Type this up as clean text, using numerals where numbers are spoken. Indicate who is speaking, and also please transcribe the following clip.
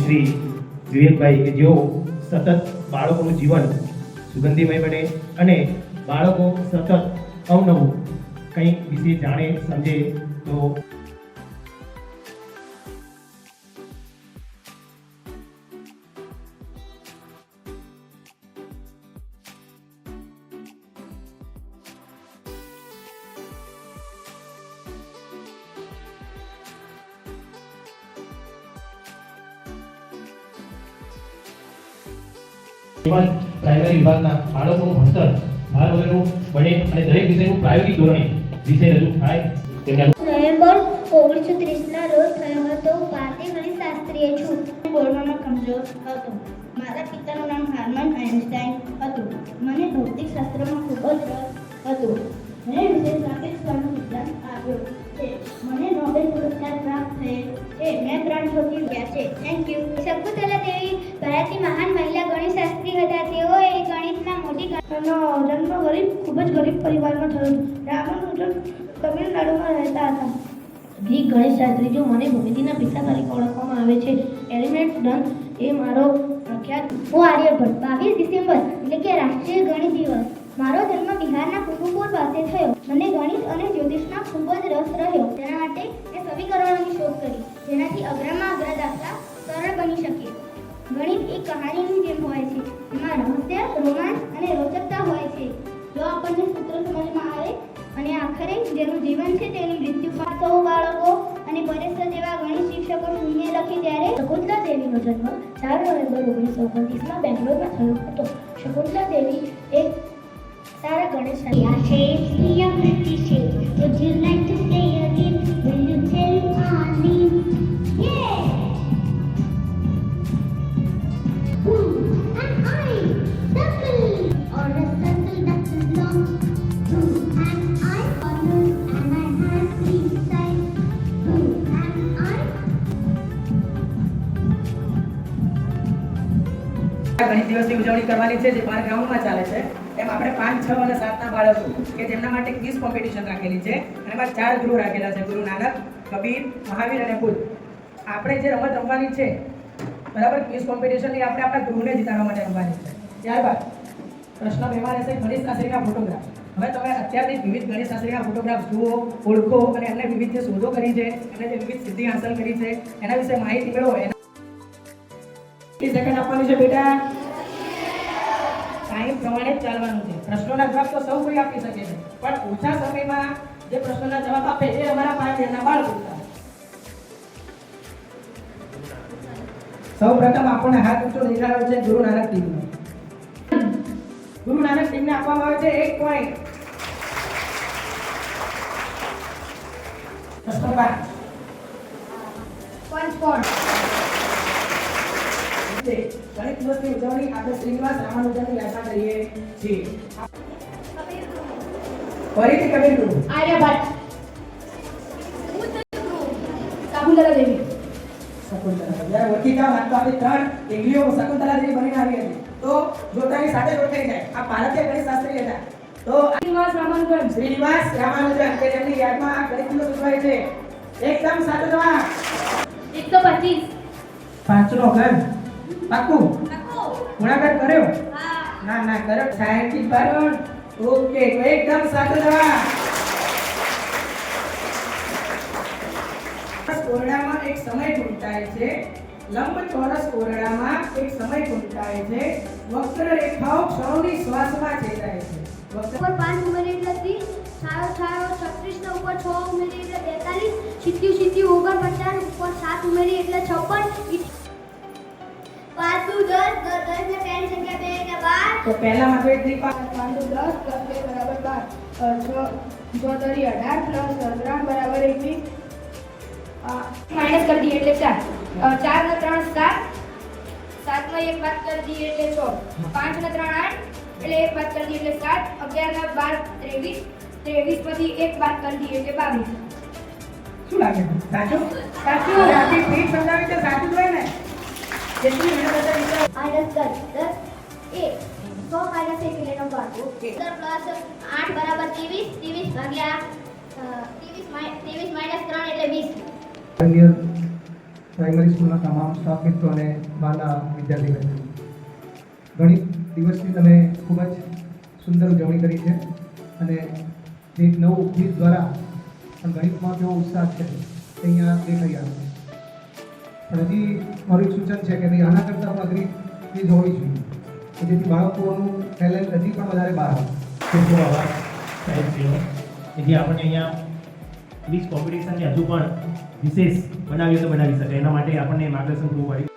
Speaker 1: શ્રી વિવેકભાઈ કે જેઓ સતત બાળકોનું જીવન સુગંધીમય બને અને બાળકો સતત અવનવું કંઈક વિશે જાણે સમજે તો પ્રાઇમરી વિભાગના બાળકોનું ભણતર ભાર વગરનું બને અને દરેક વિષયનું પ્રાયોગિક ધોરણે વિષય રજૂ થાય
Speaker 2: નવેમ્બર 1930ના રોજ થયો હતો. ભારતીય ગણિતશાસ્ત્રીય છું. બોલવામાં કમજોર હતો. મારા પિતાનું નામ હાર્મન આઇન્સ્ટાઈન હતું. મને ભૌતિકશાસ્ત્રમાં ખૂબ જ રસ હતો. મને વિશેષ સાપેક્ષતાનો સિદ્ધાંત આપ્યો છે. મને નોબેલ પુરસ્કાર પ્રાપ્ત થયેલ છે. મેં 3 છોડની ગયા છે. Thank you. શકુંતલા દેવી ભારતની મહાન મહિલા ગણિતશાસ્ત્રી હતા. તેઓએ ગણિતમાં મોટી જન્મ ખૂબ જ ગરીબ પરિવારમાં થયો. રામાનુજન તમિલનાડુમાં રહેતા હતા. ગ્રીક ગણિતશાસ્ત્રી મને ભૂમિતિના પિતા તરીકે ઓળખવામાં આવે છે. એલિમેન્ટ્સ ડન એ મારો પ્રખ્યાત. હું આર્યભટ્ટ. 22 ડિસેમ્બર એટલે કે રાષ્ટ્રીય ગણિત દિવસ. મારો જન્મ બિહારના કુતુબપુર પાસે થયો. મને ગણિત અને જ્યોતિષમાં ખૂબ જ રસ રહ્યો. તેના માટે મેં સમીકરણોની શોધ કરી, જેનાથી અગ્રમાં અગ્ર દાખલા સરળ બની શકે. ગણિત એક કહાનીની જેમ હોય છે. એમાં રહસ્ય, રોમાંચ અને રોચકતા હોય છે. જો આપણને સૂત્ર સમજમાં આવે અને આખરે જેનું જીવન છે તેનું મૃત્યુ પણ. સૌ બાળકો અને પરેશ જેવા ગણિત શિક્ષકો શૂન્ય લખી ત્યારે શકુંતલા દેવીનો જન્મ 4 નવેમ્બર 1929માં બેંગ્લોરમાં થયો હતો. શકુંતલા દેવી એક સારા ગણિતશાસ્ત્રી છે. Would you like to say again? Will you tell our name? Yeah! Who am I? Circle! Or a circle that is long. Who am I? Corners and I have 3 sides. Who am I?
Speaker 3: ગણિત દિવસની ઉજવણી કરવાની છે જે 12 ગ્રાઉન્ડમાં ચાલે છે. એમ આપણે 5, 6 અને 7ના બાળકો કે જેમના માટે ક્વિઝ કોમ્પિટિશન રાખેલી છે અને એમાં 4 ગુરુ રાખેલા છે: ગુરુ નાનક, કબીર, મહાવીર અને બુદ્ધ. આપણે જે રમત રમવાની છે બરાબર, ક્વિઝ કોમ્પિટિશનની આપણે આપણા ગુરુને જીતાડવા માટે રમવાની છે. ત્યારબાદ પ્રશ્ન 2માં રહેશે ગણિતશાસ્ત્રીના ફોટોગ્રાફ. હવે તમે અત્યારથી વિવિધ ગણિતશાસ્ત્રીના ફોટોગ્રાફ જુઓ, ઓળખો અને એમને વિવિધ જે શોધો કરી છે, એમને જે વિવિધ સિદ્ધિ હાંસલ કરી છે એના વિશે માહિતી મેળવો. સેકન્ડ આપવાની છે બેટા. ટાઈમ પ્રમાણે જ ચાલવાનું છે. પ્રશ્નોના જવાબ તો સૌ કોઈ આપી શકે છે, પણ ઓછા સમયમાં જે પ્રશ્નોના જવાબ આપે એ અમારા 5 જણના બાળકો છે. સૌપ્રથમ આપણને હાથ ઊંચો દેખાડ્યો છે ગુરુ નાનક ટીમનો. ગુરુ નાનક ટીમને આપવામાં આવે છે 1 પોઈન્ટ. પ્રશ્ન 5
Speaker 2: કોણ
Speaker 3: ગણિત દિવસની ઉજવણી આપણે શ્રીનિવાસ રામાનુજનની યાદમાં કરીએ છીએ. ફરીથી કબીર ગુરુ,
Speaker 2: આર્યભટ્ટ, શકુંતલા દેવી.
Speaker 3: શકુંતલા જ્યારે ઓળખી જાવ તો આપણી 3 ઇંગ્લિયો શકુંતલા દેવી બનીને આવી હતી. તો જોતાની સાથે જ ઓળખાઈ જાય આ ભારતીય ગણિતશાસ્ત્રી હતા. તો શ્રીનિવાસ રામાનુજન કે જેમની યાદમાં આ ગણિત દિવસ ઉજવાય છે. એકદમ સાચો જવાબ.
Speaker 2: 125.
Speaker 3: 5 નો ઘન પાક્કું ગુણાકાર કર્યો? ના કર્યો. સાયન્ટિફિક બારણ. ઓકે, તો એકદમ સાચો જવાબ. ઓરડામાં એક સમય ગુંટાય છે. લંબચોરસ ઓરડામાં એક સમય ગુંટાય છે. વક્ર રેખાઓ ક્ષણોની શ્વાસમાં છેદાય છે.
Speaker 2: ઉપર 5 ઉમેરી એટલે 30, છાયો 36 ને ઉપર 6 ઉમેરી એટલે 42, સીધ્યું 49, ઉપર 7 ઉમેરી એટલે 56, 5 દુ 10, 10 ને 10 જગ્યા 2 ને 12.
Speaker 3: તો પહેલામાં તો એક 5
Speaker 2: 5 દુ 10, 10 બરાબર 12, 6 તરી 18 પ્લસ 3 બરાબર 21, માઈનસ કરી દઈએ એટલે 4, 4 ને 3 7, 7 નો 1 બાદ કરી દઈએ એટલે 6, 5 ને 3 8 એટલે 1 બાદ કરી દઈએ એટલે 7, 11 ને 12 23, 23 પછી 1 બાદ કરી દઈએ એટલે 22.
Speaker 3: શું લાગે? સાચું? આપણી ટ્રીક સમજાવી છે સાચું જ હોય ને? કેટલી મહેનત હતી?
Speaker 2: માઈનસ 10 1 100 માઈનસ 1 એટલે 9 ઓકે. 10 પ્લસ 8 બરાબર 23, 23 ભાગ્યા 23 માઈનસ 3 એટલે 20.
Speaker 4: પ્રાઇમરી સ્કૂલના તમામ સ્ટાફ મિત્રો અને માના વિદ્યાર્થી મિત્રો, ગણિત દિવસની તમે ખૂબ જ સુંદર ઉજવણી કરી છે અને એક નવું ક્વિઝ દ્વારા પણ ગણિતમાં કેવો ઉત્સાહ છે તે અહીંયા દેખાઈ આવે છે. પણ હજી મારું એક સૂચન છે કે ભાઈ આના કરતાં પણ અઘરી ક્વિઝ હોવી જોઈએ કે જેથી બાળકોનું ટેલેન્ટ હજી પણ વધારે બહાર આવે.
Speaker 1: ખૂબ ખૂબ આભાર સાહેબશ્રીનો. જેથી આપણને અહીંયા ક્વિઝ કોમ્પિટિશનને હજુ પણ વિશેષ બનાવી તો બનાવી શકે એના માટે આપણને માર્ગદર્શન પૂરું પાડ્યું.